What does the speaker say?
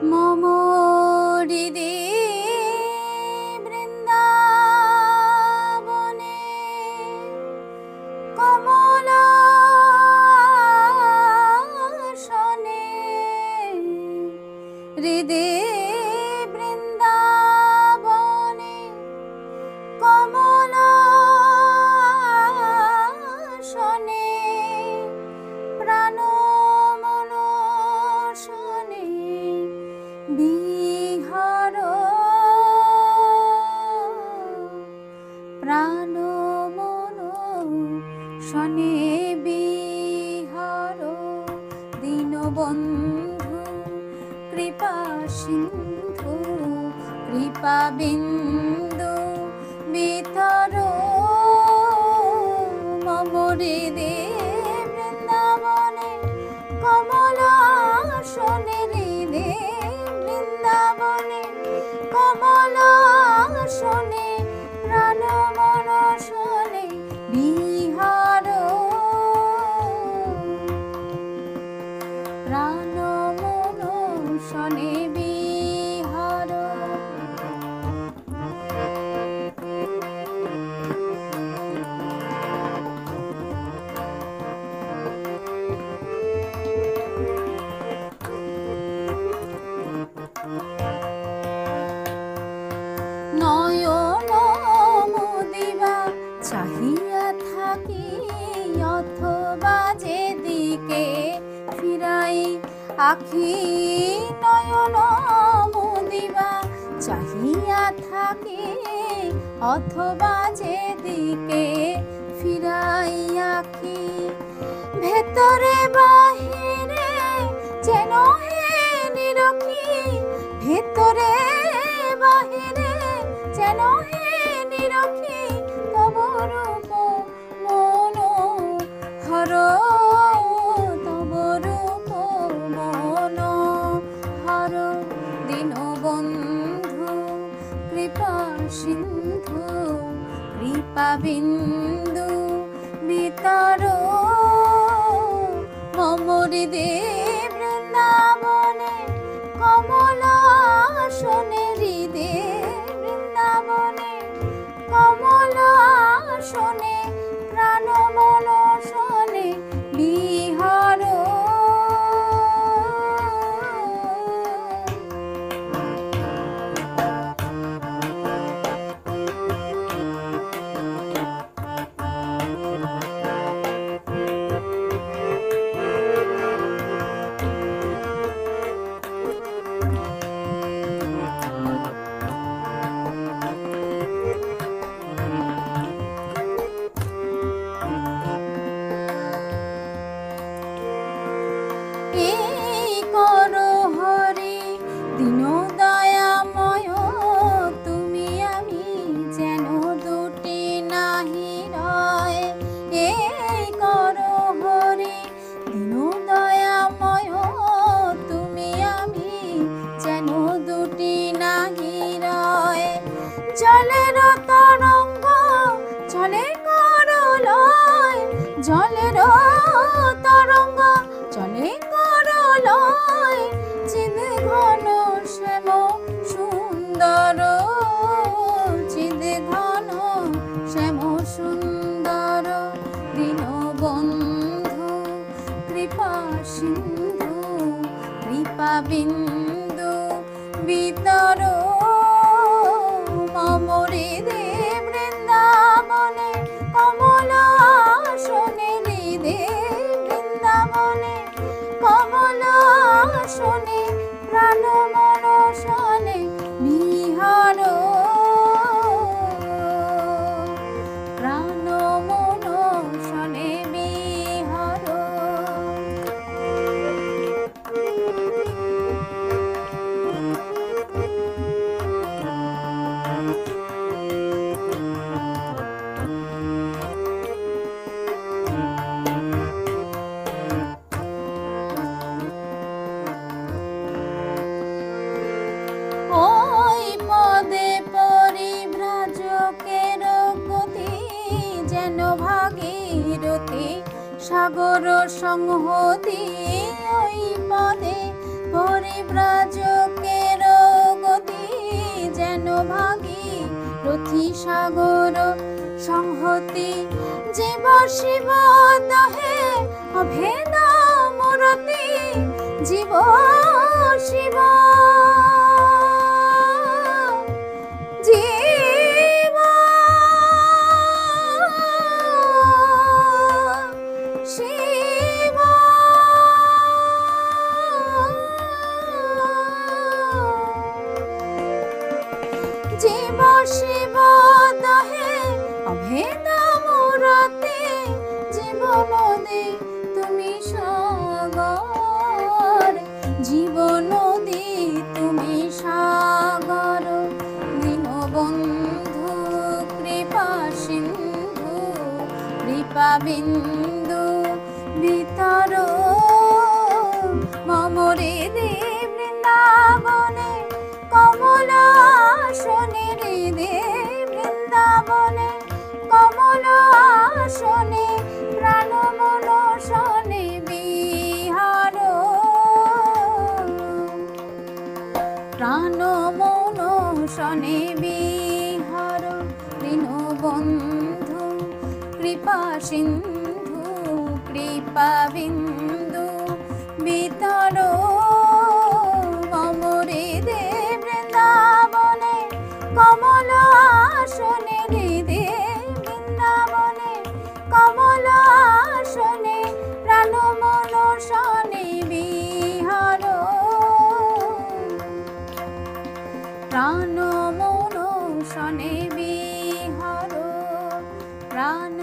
মম হৃদে বৃন্দাবনে কমলাসনে হৃদে বৃন্দাবনে কমলাসনে প্রাণ মন শনে বিহার প্রাণ মন শনে বিহার দীনবন্ধু কৃপা সিন্ধু কৃপা বিন্দু বিতর মম হৃদে বৃন্দাবনে কমলাসনে হৃদে বৃন্দাবনে কমলাসনে প্রাণ মন শনে বিহার প্রাণ মন শনে বিহার নয়ন মুদিবা চাহিয়া থাকি অথবা যেদিকে ফিরাই আখি নয়ন মুদিবা চাহিয়া থাকি অথবা যেদিকে ফিরাই আখি ভেতরে বাহিরে যেন হে নিরখি ভেতরে বাহিরে যেন হে নিরখি তব রূপ মন হর তব রূপ মন হর দীনবন্ধু কৃপা সিন্ধু কৃপা বিন্দু বিতর মম হৃদে বৃন্দাবনে কমলাসনে হৃদে বৃন্দাবনে কমলাসনে প্রাণ মন শনে বিহার জলের তরঙ্গ জলে করলয় জলের তরঙ্গ জলে করলয় চিদ ঘন শ্যাম সুন্দর চিদ ঘন শ্যাম সুন্দর দীনবন্ধু কৃপা সিন্ধু কৃপা বিন্দু বিতর মম হৃদে বৃন্দাবনে কমলাসনে হৃদে বৃন্দাবনে কমলাসনে প্রাণ মন শনে বিহার প্রাণ মন শনে বিহার ভাগীরথী সাগর সংহতি ওই পদে পরিব্রাজক ভাগী রথি সাগর সংহতি জীব শিব দহে অভেদ মূরতি জীব শিব জীব শিব জীব শিব দহে অভেদ মূরতি জীবন দে তুমি সাগর জীবন দে তুমি সাগর দীনবন্ধু কৃপা সিন্ধু কৃপা বিন্দু ভিতর মমরে দে বৃন্দাবনে কমল আসনে রে দে বৃন্দাবনে কমল আসনে প্রাণ মন শনে বিহার প্রাণ মন শনে বিহার দীনবন্ধু কৃপা সিন্ধু কৃপা বিন্দু ভিতর মমরে দে বৃন্দাবনে কমল আসনে রে দে বৃন্দাবনে কমল আসনে প্রাণ মন শনে বিহার প্রাণ মন শনে বিহার প্রাণ